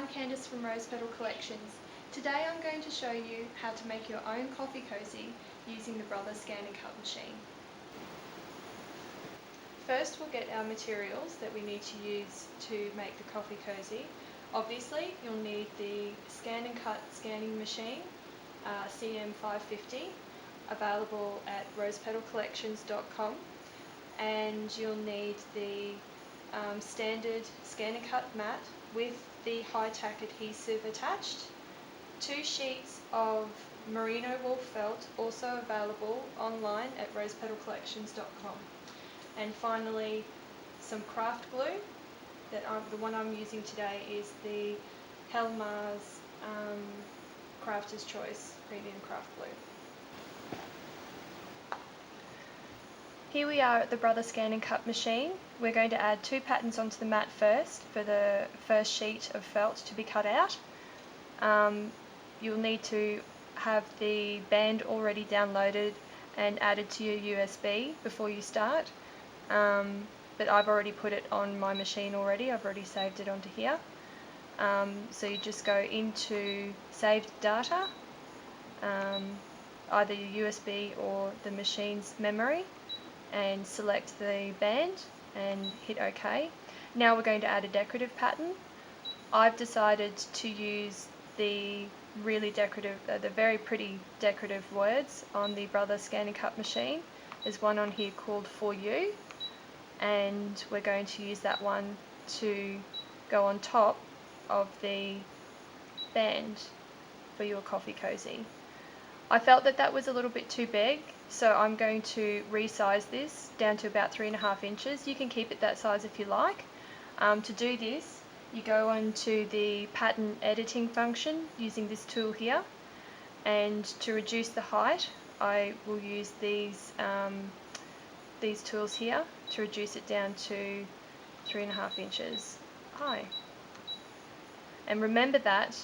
I'm Candice from Rose Petal Collections. Today I'm going to show you how to make your own coffee cozy using the Brother ScanNCut machine. First we'll get our materials that we need to use to make the coffee cozy. Obviously you'll need the ScanNCut scanning machine, CM550, available at rosepetalcollections.com, and you'll need the standard ScanNCut mat with the high-tack adhesive attached, 2 sheets of merino wool felt, also available online at rosepetalcollections.com, and finally some craft glue. The one I'm using today is the Helmar's Crafter's Choice Premium Craft Glue. Here we are at the Brother ScanNCut machine. We're going to add 2 patterns onto the mat first for the first sheet of felt to be cut out. You'll need to have the band already downloaded and added to your USB before you start, but I've already put it on my machine already. I've already saved it onto here. So you just go into saved data, either your USB or the machine's memory, and select the band and hit OK. Now we're going to add a decorative pattern. I've decided to use the really decorative, the very pretty decorative words on the Brother ScanNCut machine. There's one on here called For You, and we're going to use that one to go on top of the band for your coffee cozy. I felt that that was a little bit too big, so I'm going to resize this down to about 3.5 inches. You can keep it that size if you like. To do this, you go onto the pattern editing function using this tool here, and to reduce the height I will use these tools here to reduce it down to 3.5 inches high. And remember that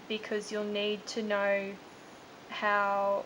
because you'll need to know how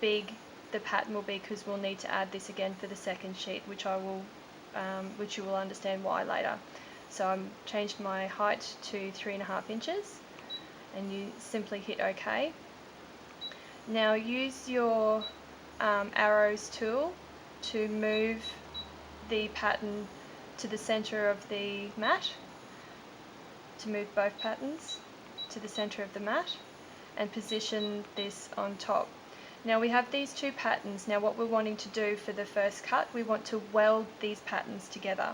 big the pattern will be, because we'll need to add this again for the second sheet, which you will understand why later. So I've changed my height to 3.5 inches, and you simply hit OK. Now use your arrows tool to move the pattern to the center of the mat, to move both patterns to the center of the mat, and position this on top. Now we have these 2 patterns. Now what we're wanting to do for the first cut, we want to weld these patterns together.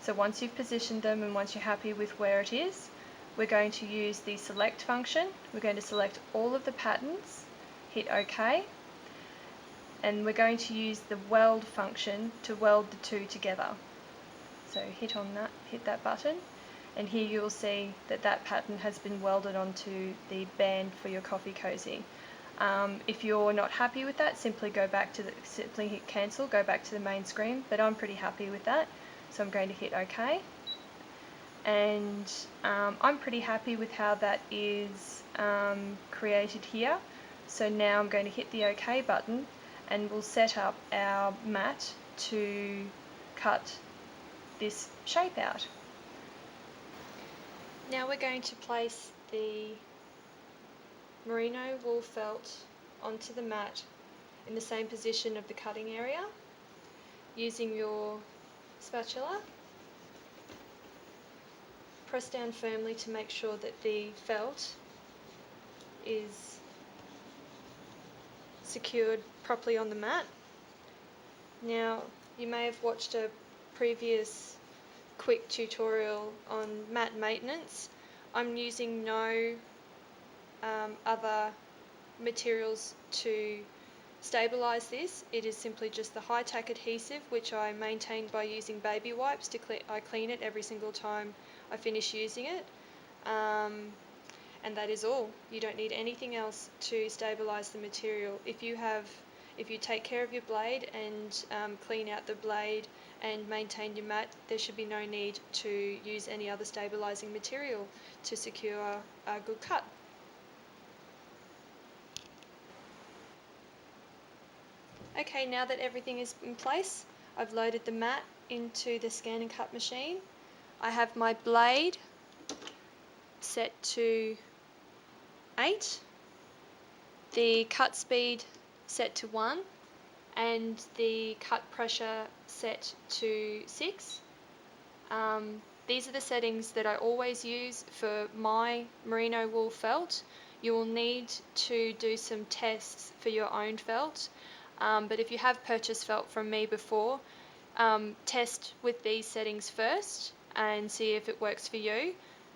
So once you've positioned them and once you're happy with where it is, we're going to use the select function. We're going to select all of the patterns, hit OK, and we're going to use the weld function to weld the 2 together. So hit that button, and here you'll see that that pattern has been welded onto the band for your coffee cozy. If you're not happy with that, simply hit cancel, go back to the main screen, but I'm pretty happy with that, so I'm going to hit OK. And I'm pretty happy with how that is created here. So now I'm going to hit the OK button, and we'll set up our mat to cut this shape out. Now we're going to place the merino wool felt onto the mat in the same position of the cutting area, using your spatula. Press down firmly to make sure that the felt is secured properly on the mat. Now you may have watched a previous quick tutorial on mat maintenance. I'm using no other materials to stabilize this. It is simply just the high-tack adhesive, which I maintain by using baby wipes. I clean it every single time I finish using it, and that is all. You don't need anything else to stabilize the material. If you take care of your blade and clean out the blade and maintain your mat, there should be no need to use any other stabilizing material to secure a good cut. Okay, now that everything is in place, I've loaded the mat into the ScanNCut machine. I have my blade set to 8, the cut speed set to 1, and the cut pressure set to 6. These are the settings that I always use for my merino wool felt. You will need to do some tests for your own felt, but if you have purchased felt from me before, test with these settings first and see if it works for you,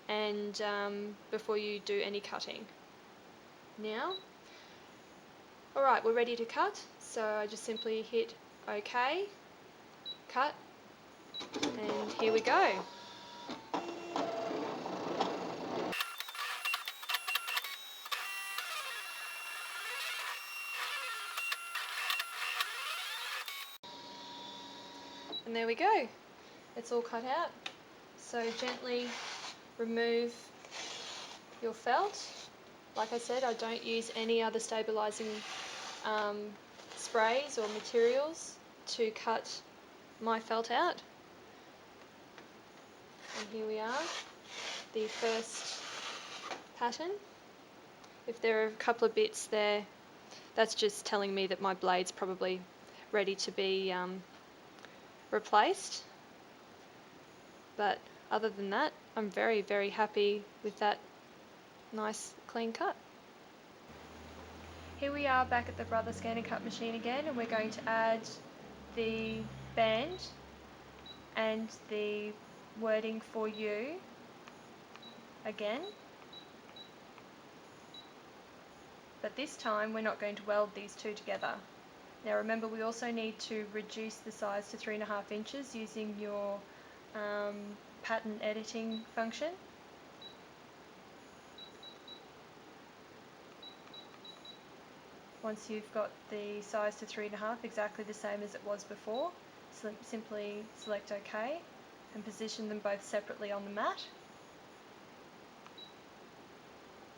and before you do any cutting. Now, alright, we're ready to cut, so I just simply hit OK, cut, and here we go. And there we go, it's all cut out. So gently remove your felt. Like I said, I don't use any other stabilising sprays or materials to cut my felt out. And here we are, the first pattern. If there are a couple of bits there, that's just telling me that my blade's probably ready to be replaced. But other than that, I'm very, very happy with that nice clean cut. Here we are back at the Brother ScanNCut machine again, and we're going to add the band and the wording for you again. But this time we're not going to weld these two together. Now remember, we also need to reduce the size to 3.5 inches using your pattern editing function. Once you've got the size to 3.5, exactly the same as it was before, simply select OK and position them both separately on the mat.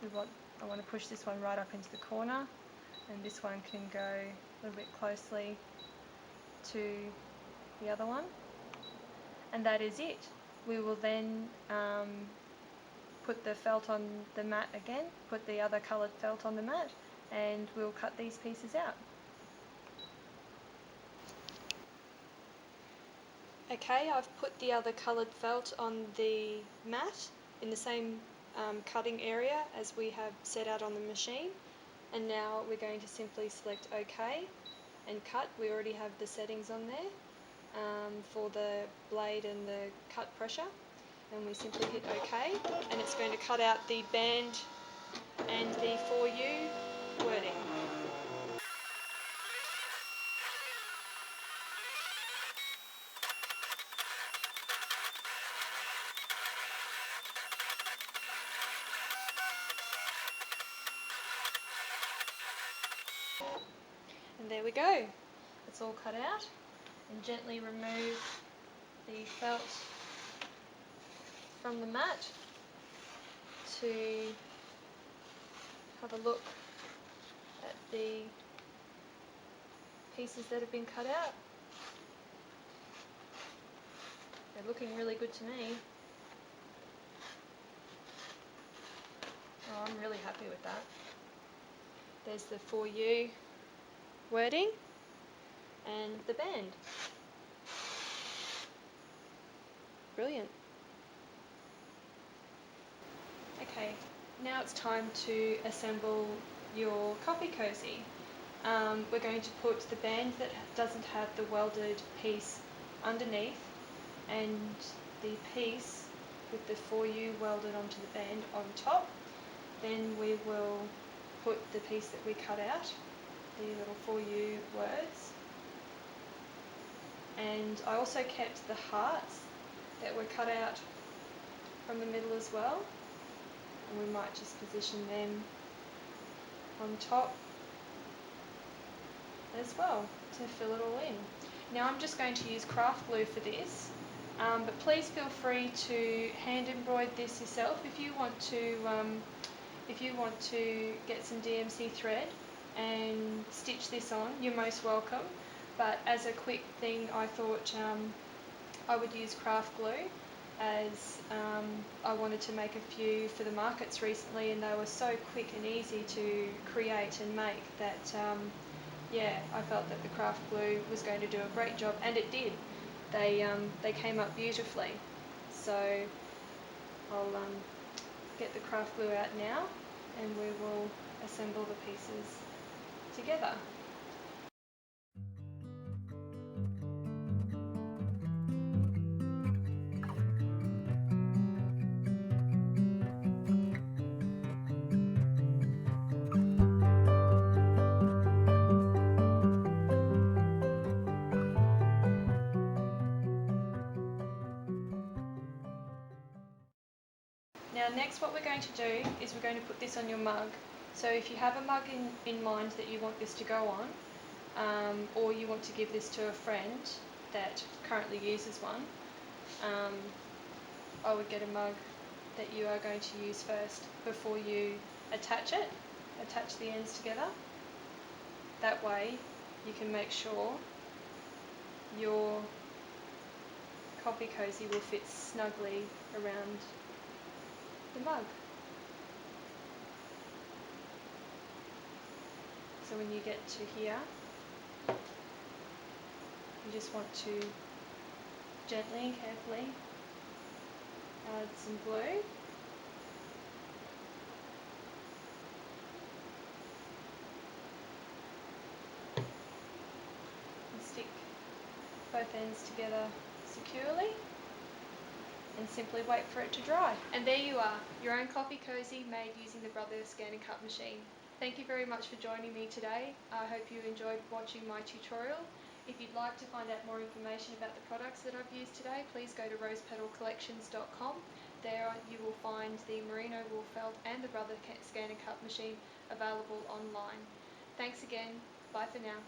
I want to push this one right up into the corner, and this one can go a little bit closely to the other one. And that is it. We will then put the felt on the mat again, put the other coloured felt on the mat, and we'll cut these pieces out. Okay, I've put the other coloured felt on the mat in the same cutting area as we have set out on the machine, and now we're going to simply select OK and cut. We already have the settings on there for the blade and the cut pressure, and we simply hit OK, and it's going to cut out the band and the for you wording. And there we go, it's all cut out. And gently remove the felt from the mat to have a look at the pieces that have been cut out. They're looking really good to me. Oh, I'm really happy with that. There's the for you wording and the band. Brilliant. Okay, now it's time to assemble your coffee cozy. We're going to put the band that doesn't have the welded piece underneath, and the piece with the for you welded onto the band on top. Then we will put the piece that we cut out, the little for you words. And I also kept the hearts that were cut out from the middle as well, and we might just position them on top as well to fill it all in. Now I'm just going to use craft glue for this, but please feel free to hand embroider this yourself. If you want to get some DMC thread and stitch this on, you're most welcome. But as a quick thing, I thought I would use craft glue. as I wanted to make a few for the markets recently, and they were so quick and easy to create and make that yeah, I felt that the craft glue was going to do a great job, and it did. They came up beautifully. So I'll get the craft glue out now, and we will assemble the pieces together. Now next what we're going to do is we're going to put this on your mug. So if you have a mug in mind that you want this to go on, or you want to give this to a friend that currently uses one, I would get a mug that you are going to use first before you attach it. Attach the ends together. That way you can make sure your coffee cozy will fit snugly around the mug. So when you get to here, you just want to gently and carefully add some glue. And stick both ends together securely, and simply wait for it to dry. And there you are, your own coffee cozy made using the Brothers ScanNCut machine. Thank you very much for joining me today. I hope you enjoyed watching my tutorial. If you'd like to find out more information about the products that I've used today, please go to rosepetalcollections.com. There you will find the merino wool felt and the Brothers ScanNCut machine available online. Thanks again. Bye for now.